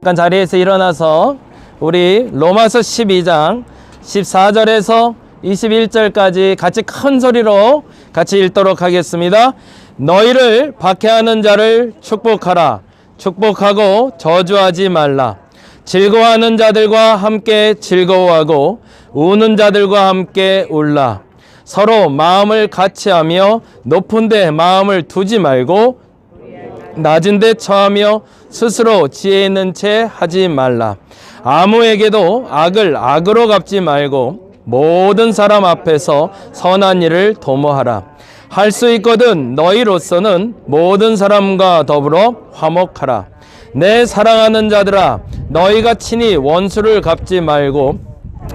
잠깐 자리에서 일어나서 우리 로마서 12장 14절에서 21절까지 같이 큰 소리로 같이 읽도록 하겠습니다. 너희를 박해하는 자를 축복하라. 축복하고 저주하지 말라. 즐거워하는 자들과 함께 즐거워하고 우는 자들과 함께 울라. 서로 마음을 같이하며 높은 데 마음을 두지 말고 낮은 데 처하며 스스로 지혜 있는 채 하지 말라. 아무에게도 악을 악으로 갚지 말고 모든 사람 앞에서 선한 일을 도모하라. 할 수 있거든 너희로서는 모든 사람과 더불어 화목하라. 내 사랑하는 자들아, 너희가 친히 원수를 갚지 말고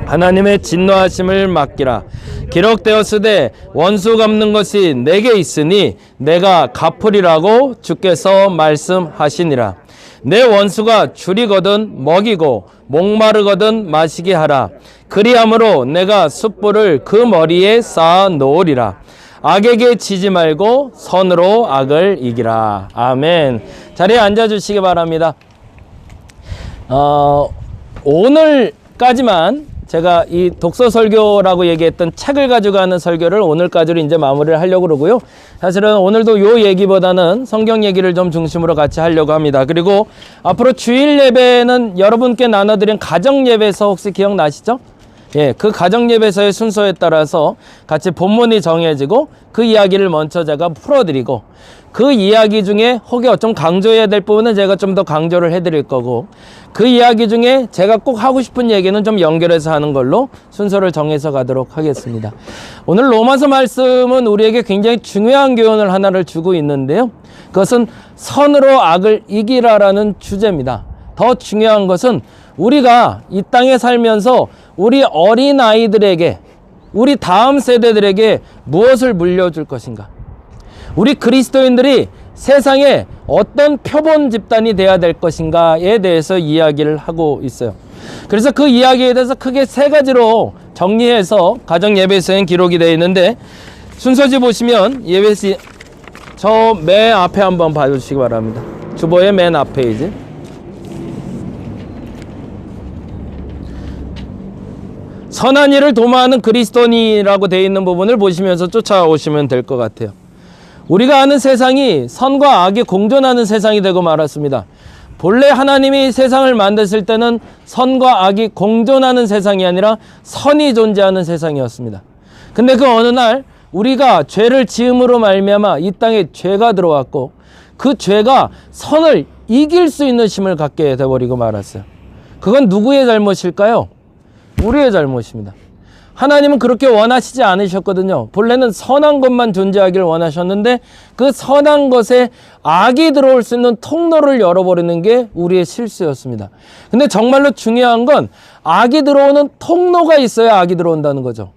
하나님의 진노하심을 맡기라. 기록되었으되 원수 갚는 것이 내게 있으니 내가 갚으리라고 주께서 말씀하시니라. 내 원수가 줄이거든 먹이고 목마르거든 마시게 하라. 그리함으로 내가 숯불을 그 머리에 쌓아 놓으리라. 악에게 지지 말고 선으로 악을 이기라. 아멘. 자리에 앉아주시기 바랍니다. 오늘까지만 제가 이 독서 설교라고 얘기했던 책을 가지고 하는 설교를 오늘까지로 이제 마무리를 하려고 그러고요. 사실은 오늘도 요 얘기보다는 성경 얘기를 좀 중심으로 같이 하려고 합니다. 그리고 앞으로 주일 예배는 여러분께 나눠드린 가정 예배서 혹시 기억나시죠? 예, 그 가정 예배서의 순서에 따라서 같이 본문이 정해지고 그 이야기를 먼저 제가 풀어드리고 그 이야기 중에 혹여 좀 강조해야 될 부분은 제가 좀 더 강조를 해드릴 거고 그 이야기 중에 제가 꼭 하고 싶은 얘기는 좀 연결해서 하는 걸로 순서를 정해서 가도록 하겠습니다. 오늘 로마서 말씀은 우리에게 굉장히 중요한 교훈을 하나를 주고 있는데요. 그것은 선으로 악을 이기라라는 주제입니다. 더 중요한 것은 우리가 이 땅에 살면서 우리 어린아이들에게 우리 다음 세대들에게 무엇을 물려줄 것인가? 우리 그리스도인들이 세상에 어떤 표본 집단이 되어야 될 것인가에 대해서 이야기를 하고 있어요. 그래서 그 이야기에 대해서 크게 세 가지로 정리해서 가정 예배서엔 기록이 되어 있는데 순서지 보시면 예배시 저 맨 앞에 한번 봐주시기 바랍니다. 주보의 맨 앞 페이지. 선한 일을 도모하는 그리스도인이라고 되어 있는 부분을 보시면서 쫓아오시면 될 것 같아요. 우리가 아는 세상이 선과 악이 공존하는 세상이 되고 말았습니다. 본래 하나님이 세상을 만드실 때는 선과 악이 공존하는 세상이 아니라 선이 존재하는 세상이었습니다. 근데 그 어느 날 우리가 죄를 지음으로 말미암아 이 땅에 죄가 들어왔고 그 죄가 선을 이길 수 있는 힘을 갖게 돼버리고 말았어요. 그건 누구의 잘못일까요? 우리의 잘못입니다. 하나님은 그렇게 원하시지 않으셨거든요. 본래는 선한 것만 존재하기를 원하셨는데 그 선한 것에 악이 들어올 수 있는 통로를 열어버리는 게 우리의 실수였습니다. 근데 정말로 중요한 건 악이 들어오는 통로가 있어야 악이 들어온다는 거죠.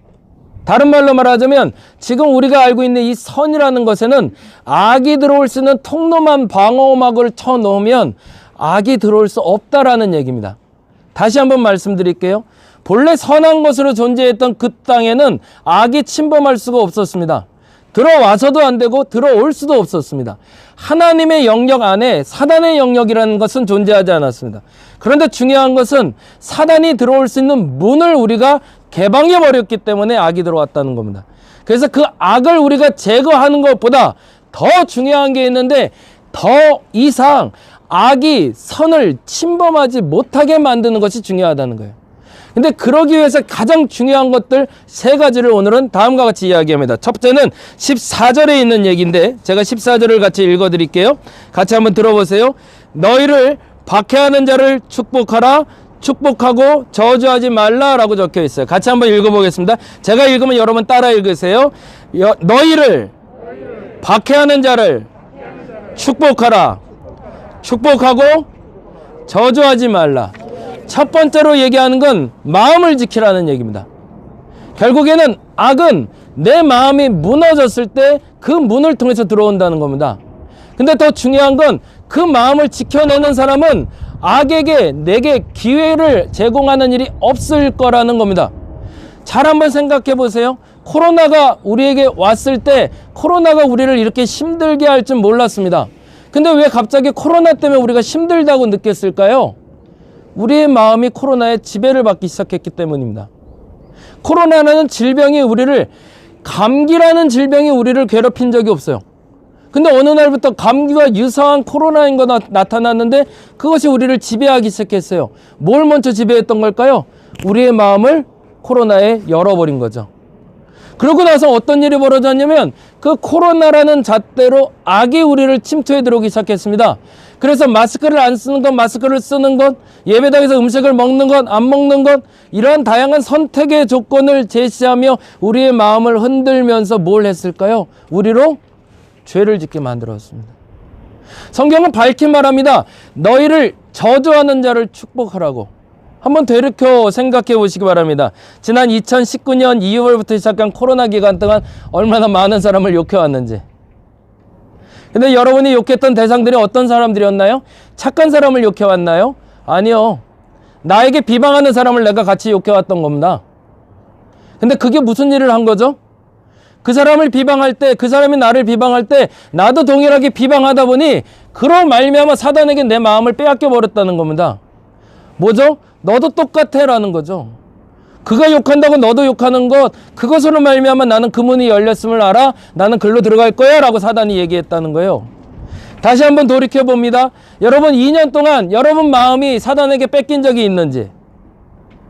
다른 말로 말하자면 지금 우리가 알고 있는 이 선이라는 것에는 악이 들어올 수 있는 통로만 방어막을 쳐놓으면 악이 들어올 수 없다라는 얘기입니다. 다시 한번 말씀드릴게요. 본래 선한 것으로 존재했던 그 땅에는 악이 침범할 수가 없었습니다. 들어와서도 안 되고 들어올 수도 없었습니다. 하나님의 영역 안에 사단의 영역이라는 것은 존재하지 않았습니다. 그런데 중요한 것은 사단이 들어올 수 있는 문을 우리가 개방해 버렸기 때문에 악이 들어왔다는 겁니다. 그래서 그 악을 우리가 제거하는 것보다 더 중요한 게 있는데 더 이상 악이 선을 침범하지 못하게 만드는 것이 중요하다는 거예요. 근데 그러기 위해서 가장 중요한 것들 세 가지를 오늘은 다음과 같이 이야기합니다. 첫째는 14절에 있는 얘기인데 제가 14절을 같이 읽어드릴게요. 같이 한번 들어보세요. 너희를 박해하는 자를 축복하라. 축복하고 저주하지 말라라고 적혀 있어요. 같이 한번 읽어보겠습니다. 제가 읽으면 여러분 따라 읽으세요. 너희를 박해하는 자를 축복하라. 축복하고 저주하지 말라. 첫 번째로 얘기하는 건 마음을 지키라는 얘기입니다. 결국에는 악은 내 마음이 무너졌을 때 그 문을 통해서 들어온다는 겁니다. 근데 더 중요한 건 그 마음을 지켜내는 사람은 악에게 내게 기회를 제공하는 일이 없을 거라는 겁니다. 잘 한번 생각해 보세요. 코로나가 우리에게 왔을 때 코로나가 우리를 이렇게 힘들게 할 줄 몰랐습니다. 근데 왜 갑자기 코로나 때문에 우리가 힘들다고 느꼈을까요? 우리의 마음이 코로나에 지배를 받기 시작했기 때문입니다. 코로나라는 질병이 감기라는 질병이 우리를 괴롭힌 적이 없어요. 근데 어느 날부터 감기와 유사한 코로나인 거 나타났는데 그것이 우리를 지배하기 시작했어요. 뭘 먼저 지배했던 걸까요? 우리의 마음을 코로나에 열어버린 거죠. 그러고 나서 어떤 일이 벌어졌냐면 그 코로나라는 잣대로 악이 우리를 침투해 들어오기 시작했습니다. 그래서 마스크를 안 쓰는 것, 마스크를 쓰는 것, 예배당에서 음식을 먹는 것, 안 먹는 것, 이러한 다양한 선택의 조건을 제시하며 우리의 마음을 흔들면서 뭘 했을까요? 우리로 죄를 짓게 만들었습니다. 성경은 밝히 말합니다. 너희를 저주하는 자를 축복하라고. 한번 되돌이켜 생각해 보시기 바랍니다. 지난 2019년 2월부터 시작한 코로나 기간 동안 얼마나 많은 사람을 욕해왔는지. 근데 여러분이 욕했던 대상들이 어떤 사람들이었나요? 착한 사람을 욕해왔나요? 아니요. 나에게 비방하는 사람을 내가 같이 욕해왔던 겁니다. 근데 그게 무슨 일을 한 거죠? 그 사람을 비방할 때, 그 사람이 나를 비방할 때 나도 동일하게 비방하다 보니 그로 말미암아 사단에게 내 마음을 빼앗겨 버렸다는 겁니다. 뭐죠? 너도 똑같아 라는 거죠. 그가 욕한다고 너도 욕하는 것, 그것으로 말미암아 나는 그 문이 열렸음을 알아. 나는 글로 들어갈 거야 라고 사단이 얘기했다는 거예요. 다시 한번 돌이켜 봅니다. 여러분 2년 동안 여러분 마음이 사단에게 뺏긴 적이 있는지,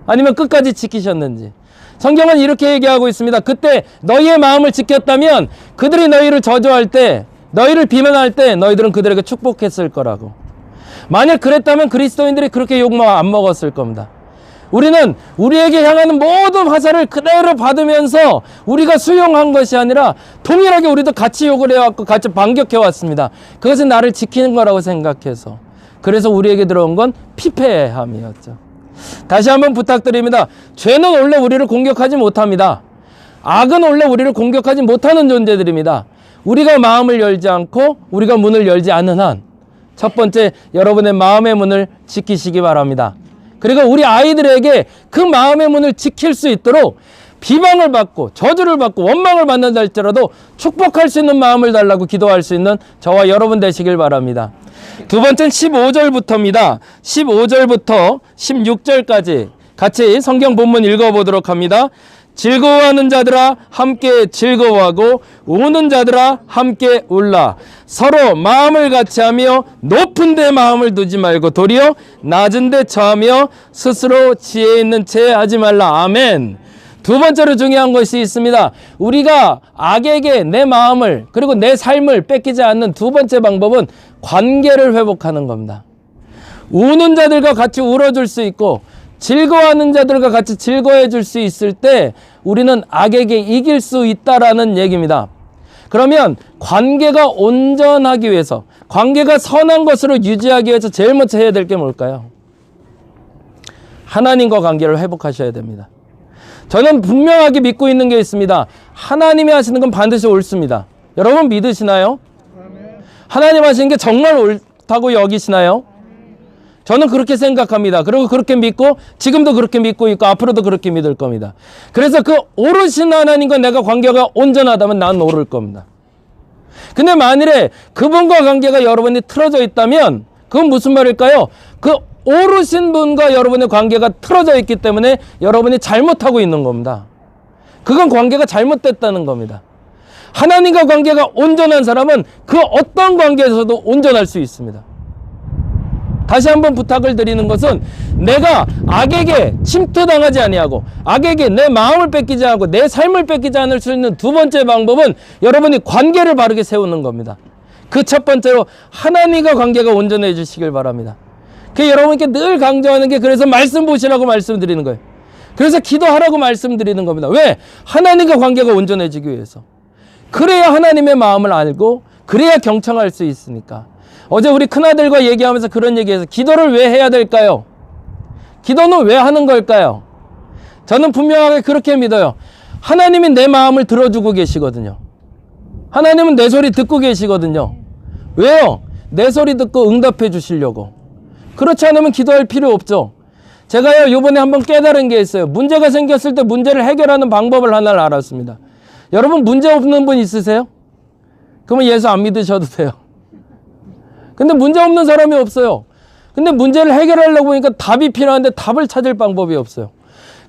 아니면 끝까지 지키셨는지. 성경은 이렇게 얘기하고 있습니다. 그때 너희의 마음을 지켰다면 그들이 너희를 저주할 때, 너희를 비난할 때 너희들은 그들에게 축복했을 거라고. 만약 그랬다면 그리스도인들이 그렇게 욕 안 먹었을 겁니다. 우리는 우리에게 향하는 모든 화살을 그대로 받으면서 우리가 수용한 것이 아니라 동일하게 우리도 같이 욕을 해왔고 같이 반격해왔습니다. 그것은 나를 지키는 거라고 생각해서. 그래서 우리에게 들어온 건 피폐함이었죠. 다시 한번 부탁드립니다. 죄는 원래 우리를 공격하지 못합니다. 악은 원래 우리를 공격하지 못하는 존재들입니다. 우리가 마음을 열지 않고 우리가 문을 열지 않는 한, 첫 번째 여러분의 마음의 문을 지키시기 바랍니다. 그리고 우리 아이들에게 그 마음의 문을 지킬 수 있도록 비방을 받고 저주를 받고 원망을 받는다 할지라도 축복할 수 있는 마음을 달라고 기도할 수 있는 저와 여러분 되시길 바랍니다. 두 번째는 15절부터입니다. 15절부터 16절까지 같이 성경 본문 읽어보도록 합니다. 즐거워하는 자들아 함께 즐거워하고 우는 자들아 함께 울라. 서로 마음을 같이하며 높은 데 마음을 두지 말고 도리어 낮은 데 처하며 스스로 지혜 있는 채 하지 말라. 아멘. 두 번째로 중요한 것이 있습니다. 우리가 악에게 내 마음을 그리고 내 삶을 뺏기지 않는 두 번째 방법은 관계를 회복하는 겁니다. 우는 자들과 같이 울어줄 수 있고 즐거워하는 자들과 같이 즐거워해 줄 수 있을 때 우리는 악에게 이길 수 있다라는 얘기입니다. 그러면 관계가 온전하기 위해서, 관계가 선한 것으로 유지하기 위해서 제일 먼저 해야 될 게 뭘까요? 하나님과 관계를 회복하셔야 됩니다. 저는 분명하게 믿고 있는 게 있습니다. 하나님이 하시는 건 반드시 옳습니다. 여러분 믿으시나요? 하나님 하시는 게 정말 옳다고 여기시나요? 저는 그렇게 생각합니다. 그리고 그렇게 믿고 지금도 그렇게 믿고 있고 앞으로도 그렇게 믿을 겁니다. 그래서 그 오르신 하나님과 내가 관계가 온전하다면 난 오를 겁니다. 근데 만일에 그분과 관계가 여러분이 틀어져 있다면 그건 무슨 말일까요? 그 오르신 분과 여러분의 관계가 틀어져 있기 때문에 여러분이 잘못하고 있는 겁니다. 그건 관계가 잘못됐다는 겁니다. 하나님과 관계가 온전한 사람은 그 어떤 관계에서도 온전할 수 있습니다. 다시 한번 부탁을 드리는 것은 내가 악에게 침투당하지 아니하고 악에게 내 마음을 뺏기지 않고 내 삶을 뺏기지 않을 수 있는 두 번째 방법은 여러분이 관계를 바르게 세우는 겁니다. 그 첫 번째로 하나님과 관계가 온전해 주시길 바랍니다. 그 여러분께 늘 강조하는 게 그래서 말씀 보시라고 말씀드리는 거예요. 그래서 기도하라고 말씀드리는 겁니다. 왜? 하나님과 관계가 온전해지기 위해서. 그래야 하나님의 마음을 알고 그래야 경청할 수 있으니까. 어제 우리 큰아들과 얘기하면서 그런 얘기해서 기도를 왜 해야 될까요? 기도는 왜 하는 걸까요? 저는 분명하게 그렇게 믿어요. 하나님이 내 마음을 들어주고 계시거든요. 하나님은 내 소리 듣고 계시거든요. 왜요? 내 소리 듣고 응답해 주시려고. 그렇지 않으면 기도할 필요 없죠. 제가요 요번에 한번 깨달은 게 있어요. 문제가 생겼을 때 문제를 해결하는 방법을 하나를 알았습니다. 여러분 문제 없는 분 있으세요? 그러면 예수 안 믿으셔도 돼요. 근데 문제 없는 사람이 없어요. 근데 문제를 해결하려고 보니까 답이 필요한데 답을 찾을 방법이 없어요.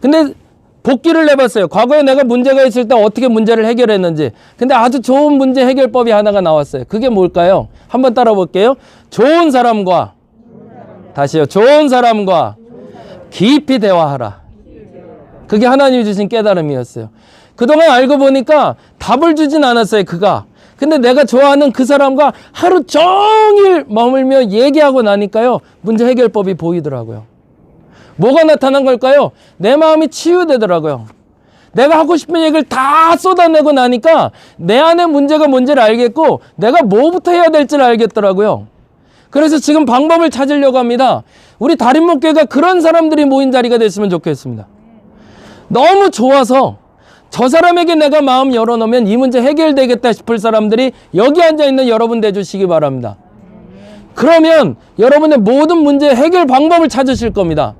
근데 복기를 해봤어요. 과거에 내가 문제가 있을 때 어떻게 문제를 해결했는지. 근데 아주 좋은 문제 해결법이 하나가 나왔어요. 그게 뭘까요? 한번 따라 볼게요. 좋은 사람과, 다시요. 좋은 사람과 깊이 대화하라. 그게 하나님이 주신 깨달음이었어요. 그동안 알고 보니까 답을 주진 않았어요, 그가. 근데 내가 좋아하는 그 사람과 하루 종일 머물며 얘기하고 나니까요, 문제 해결법이 보이더라고요. 뭐가 나타난 걸까요? 내 마음이 치유되더라고요. 내가 하고 싶은 얘기를 다 쏟아내고 나니까 내 안에 문제가 뭔지를 알겠고 내가 뭐부터 해야 될지를 알겠더라고요. 그래서 지금 방법을 찾으려고 합니다. 우리 달인목교회가 그런 사람들이 모인 자리가 됐으면 좋겠습니다. 너무 좋아서 저 사람에게 내가 마음 열어놓으면 이 문제 해결되겠다 싶을 사람들이 여기 앉아있는 여러분 돼주시기 바랍니다. 그러면 여러분의 모든 문제 해결 방법을 찾으실 겁니다.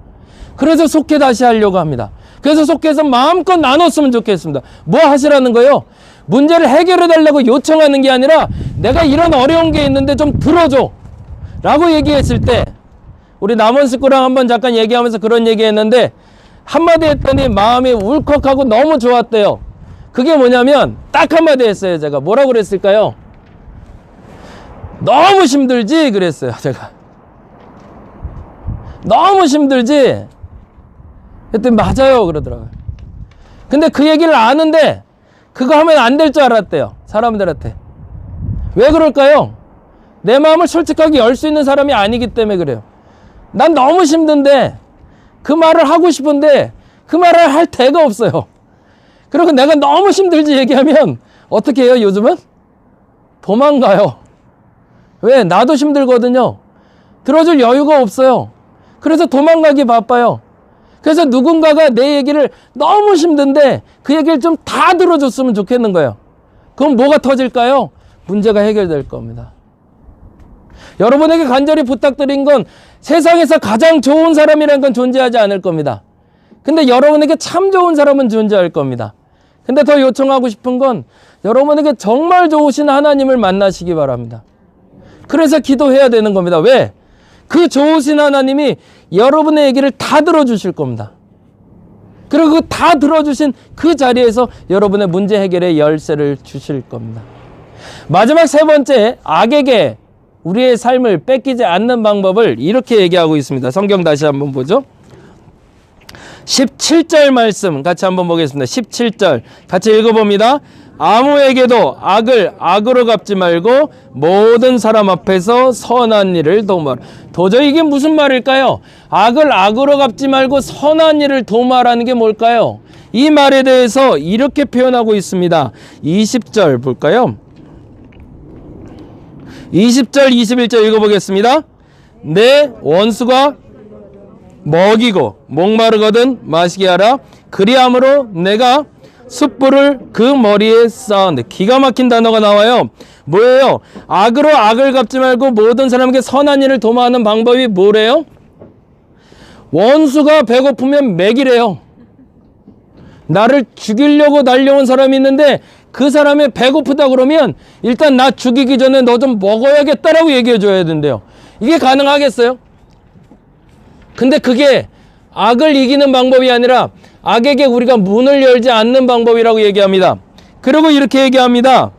그래서 속해 다시 하려고 합니다. 그래서 속해서 마음껏 나눴으면 좋겠습니다. 뭐 하시라는 거요? 문제를 해결해 달라고 요청하는 게 아니라 내가 이런 어려운 게 있는데 좀 들어줘 라고 얘기했을 때, 우리 남원 식구랑 한번 잠깐 얘기하면서 그런 얘기했는데 한마디 했더니 마음이 울컥하고 너무 좋았대요. 그게 뭐냐면 딱 한마디 했어요. 제가 뭐라고 그랬을까요? 너무 힘들지? 그랬어요. 제가 너무 힘들지? 그랬더니 맞아요 그러더라고요. 근데 그 얘기를 아는데 그거 하면 안 될 줄 알았대요, 사람들한테. 왜 그럴까요? 내 마음을 솔직하게 열 수 있는 사람이 아니기 때문에 그래요. 난 너무 힘든데 그 말을 하고 싶은데 그 말을 할 데가 없어요. 그리고 내가 너무 힘들지 얘기하면 어떻게 해요? 요즘은 도망가요. 왜? 나도 힘들거든요. 들어줄 여유가 없어요. 그래서 도망가기 바빠요. 그래서 누군가가 내 얘기를 너무 힘든데 그 얘기를 좀 다 들어줬으면 좋겠는 거예요. 그럼 뭐가 터질까요? 문제가 해결될 겁니다. 여러분에게 간절히 부탁드린 건 세상에서 가장 좋은 사람이라는 건 존재하지 않을 겁니다. 근데 여러분에게 참 좋은 사람은 존재할 겁니다. 근데 더 요청하고 싶은 건 여러분에게 정말 좋으신 하나님을 만나시기 바랍니다. 그래서 기도해야 되는 겁니다. 왜? 그 좋으신 하나님이 여러분의 얘기를 다 들어주실 겁니다. 그리고 그 다 들어주신 그 자리에서 여러분의 문제 해결의 열쇠를 주실 겁니다. 마지막 세 번째, 악에게 우리의 삶을 뺏기지 않는 방법을 이렇게 얘기하고 있습니다. 성경 다시 한번 보죠. 17절 말씀 같이 한번 보겠습니다. 17절 같이 읽어봅니다. 아무에게도 악을 악으로 갚지 말고 모든 사람 앞에서 선한 일을 도모하라. 도저히 이게 무슨 말일까요? 악을 악으로 갚지 말고 선한 일을 도모하라는 게 뭘까요? 이 말에 대해서 이렇게 표현하고 있습니다. 20절 볼까요? 20절 21절 읽어보겠습니다. 내 원수가 먹이고 목마르거든 마시게 하라. 그리함으로 내가 숯불을 그 머리에 쌓았는데, 기가 막힌 단어가 나와요. 뭐예요? 악으로 악을 갚지 말고 모든 사람에게 선한 일을 도모하는 방법이 뭐래요? 원수가 배고프면 먹이래요. 나를 죽이려고 달려온 사람이 있는데 그 사람이 배고프다 그러면 일단 나 죽이기 전에 너 좀 먹어야겠다라고 얘기해 줘야 된대요. 이게 가능하겠어요? 근데 그게 악을 이기는 방법이 아니라 악에게 우리가 문을 열지 않는 방법이라고 얘기합니다. 그리고 이렇게 얘기합니다.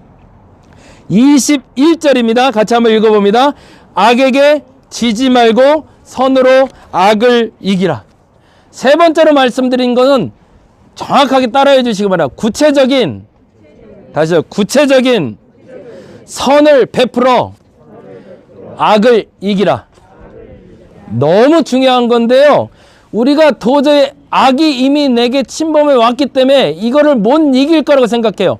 21절입니다. 같이 한번 읽어봅니다. 악에게 지지 말고 선으로 악을 이기라. 세 번째로 말씀드린 것은 정확하게 따라해 주시기 바랍니다. 구체적인 선을 베풀어 악을 이기라. 너무 중요한 건데요. 우리가 도저히 악이 이미 내게 침범해 왔기 때문에 이거를 못 이길 거라고 생각해요.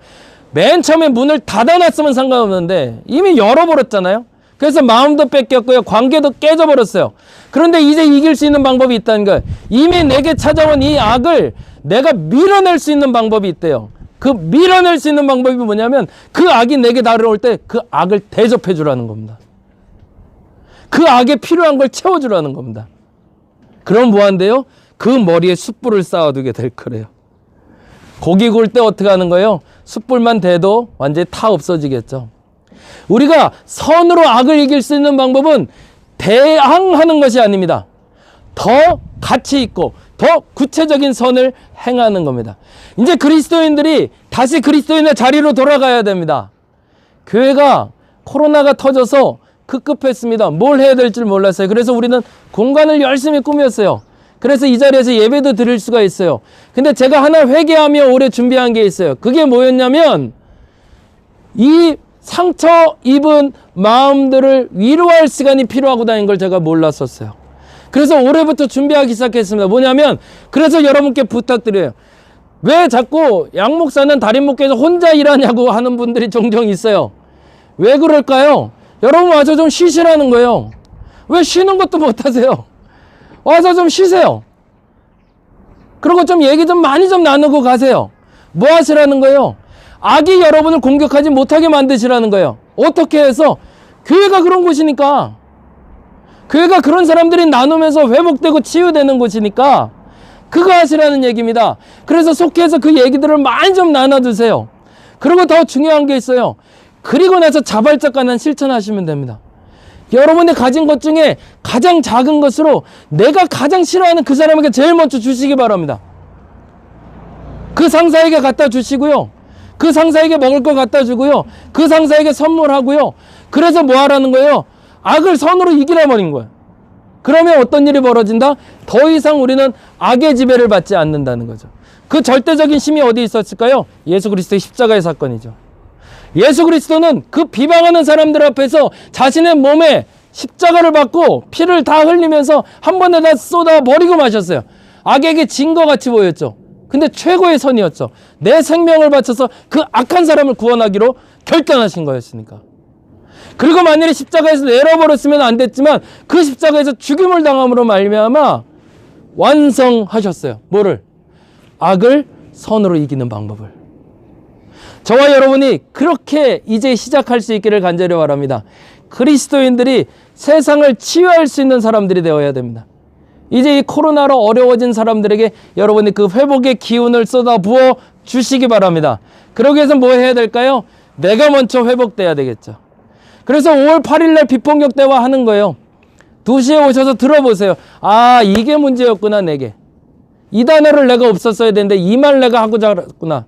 맨 처음에 문을 닫아놨으면 상관없는데 이미 열어버렸잖아요. 그래서 마음도 뺏겼고요. 관계도 깨져버렸어요. 그런데 이제 이길 수 있는 방법이 있다는 거예요. 이미 내게 찾아온 이 악을 내가 밀어낼 수 있는 방법이 있대요. 그 밀어낼 수 있는 방법이 뭐냐면 그 악이 내게 다가올 때 그 악을 대접해 주라는 겁니다. 그 악에 필요한 걸 채워주라는 겁니다. 그럼 뭐한대요? 그 머리에 숯불을 쌓아두게 될 거래요. 고기 구울 때 어떻게 하는 거예요? 숯불만 대도 완전히 타 없어지겠죠. 우리가 선으로 악을 이길 수 있는 방법은 대항하는 것이 아닙니다. 더 가치 있고 더 구체적인 선을 행하는 겁니다. 이제 그리스도인들이 다시 그리스도인의 자리로 돌아가야 됩니다. 교회가 코로나가 터져서 급급했습니다. 뭘 해야 될지 몰랐어요. 그래서 우리는 공간을 열심히 꾸몄어요. 그래서 이 자리에서 예배도 드릴 수가 있어요. 근데 제가 하나 회개하며 올해 준비한 게 있어요. 그게 뭐였냐면 이 상처 입은 마음들을 위로할 시간이 필요하다는 걸 제가 몰랐었어요. 그래서 올해부터 준비하기 시작했습니다. 뭐냐면 그래서 여러분께 부탁드려요. 왜 자꾸 양 목사는 담임 목회에서 혼자 일하냐고 하는 분들이 종종 있어요. 왜 그럴까요? 여러분 와서 좀 쉬시라는 거예요. 왜 쉬는 것도 못하세요? 와서 좀 쉬세요. 그리고 좀 얘기 좀 많이 좀 나누고 가세요. 뭐 하시라는 거예요? 악이 여러분을 공격하지 못하게 만드시라는 거예요. 어떻게 해서? 교회가 그런 곳이니까. 교회가 그런 사람들이 나누면서 회복되고 치유되는 곳이니까 그거 하시라는 얘기입니다. 그래서 속해서 그 얘기들을 많이 좀 나눠주세요. 그리고 더 중요한 게 있어요. 그리고 나서 자발적인 실천하시면 됩니다. 여러분이 가진 것 중에 가장 작은 것으로 내가 가장 싫어하는 그 사람에게 제일 먼저 주시기 바랍니다. 그 상사에게 갖다 주시고요. 그 상사에게 먹을 거 갖다 주고요. 그 상사에게 선물하고요. 그래서 뭐 하라는 거예요? 악을 선으로 이기라 버린 거예요. 그러면 어떤 일이 벌어진다? 더 이상 우리는 악의 지배를 받지 않는다는 거죠. 그 절대적인 힘이 어디 있었을까요? 예수 그리스도의 십자가의 사건이죠. 예수 그리스도는 그 비방하는 사람들 앞에서 자신의 몸에 십자가를 받고 피를 다 흘리면서 한 번에 다 쏟아 버리고 마셨어요. 악에게 진 것 같이 보였죠. 근데 최고의 선이었죠. 내 생명을 바쳐서 그 악한 사람을 구원하기로 결단하신 거였으니까. 그리고 만일에 십자가에서 내려버렸으면 안 됐지만 그 십자가에서 죽임을 당함으로 말미암아 완성하셨어요. 뭐를? 악을 선으로 이기는 방법을. 저와 여러분이 그렇게 이제 시작할 수 있기를 간절히 바랍니다. 그리스도인들이 세상을 치유할 수 있는 사람들이 되어야 됩니다. 이제 이 코로나로 어려워진 사람들에게 여러분이 그 회복의 기운을 쏟아 부어 주시기 바랍니다. 그러기 위해서 뭐 해야 될까요? 내가 먼저 회복돼야 되겠죠. 그래서 5월 8일 날 비폭력 대화 하는 거예요. 2시에 오셔서 들어보세요. 아, 이게 문제였구나, 내게. 이 단어를 내가 없었어야 되는데 이 말 내가 하고 자랐구나.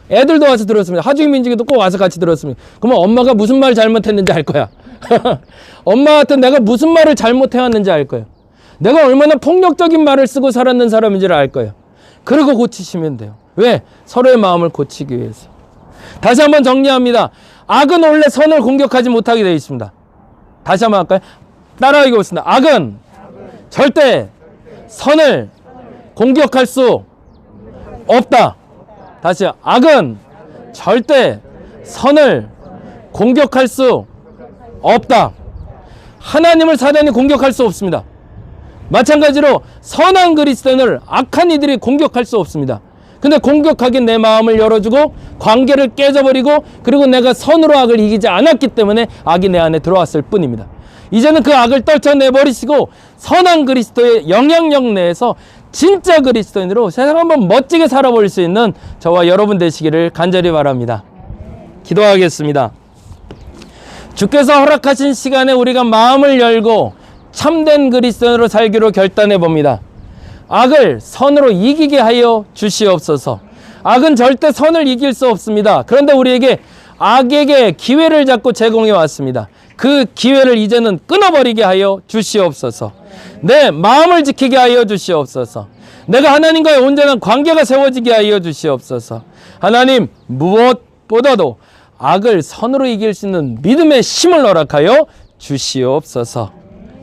애들도 와서 들었습니다. 하중이 민지기도 꼭 와서 같이 들었습니다. 그러면 엄마가 무슨 말 잘못했는지 알 거야. 엄마한테 내가 무슨 말을 잘못해왔는지 알 거예요. 내가 얼마나 폭력적인 말을 쓰고 살았는 사람인지를 알 거예요. 그러고 고치시면 돼요. 왜? 서로의 마음을 고치기 위해서. 다시 한번 정리합니다. 악은 원래 선을 공격하지 못하게 되어 있습니다. 다시 한번 할까요? 따라 읽어보겠습니다. 악은 절대 선을 공격할 수 없다. 다시, 악은 절대 선을 공격할 수 없다. 하나님을 사단이 공격할 수 없습니다. 마찬가지로 선한 그리스도인을 악한 이들이 공격할 수 없습니다. 근데 공격하긴 내 마음을 열어주고 관계를 깨져버리고 그리고 내가 선으로 악을 이기지 않았기 때문에 악이 내 안에 들어왔을 뿐입니다. 이제는 그 악을 떨쳐내버리시고 선한 그리스도의 영향력 내에서 진짜 그리스도인으로 세상 한번 멋지게 살아볼 수 있는 저와 여러분 되시기를 간절히 바랍니다. 기도하겠습니다. 주께서 허락하신 시간에 우리가 마음을 열고 참된 그리스도인으로 살기로 결단해 봅니다. 악을 선으로 이기게 하여 주시옵소서. 악은 절대 선을 이길 수 없습니다. 그런데 우리에게 악에게 기회를 자꾸 제공해 왔습니다. 그 기회를 이제는 끊어버리게 하여 주시옵소서. 내 마음을 지키게 하여 주시옵소서. 내가 하나님과의 온전한 관계가 세워지게 하여 주시옵소서. 하나님, 무엇보다도 악을 선으로 이길 수 있는 믿음의 힘을 허락하여 주시옵소서.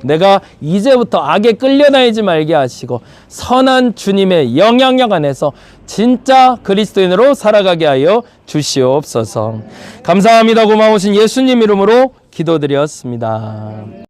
내가 이제부터 악에 끌려다니지 말게 하시고 선한 주님의 영향력 안에서 진짜 그리스도인으로 살아가게 하여 주시옵소서. 감사합니다. 고마우신 예수님 이름으로 기도드렸습니다.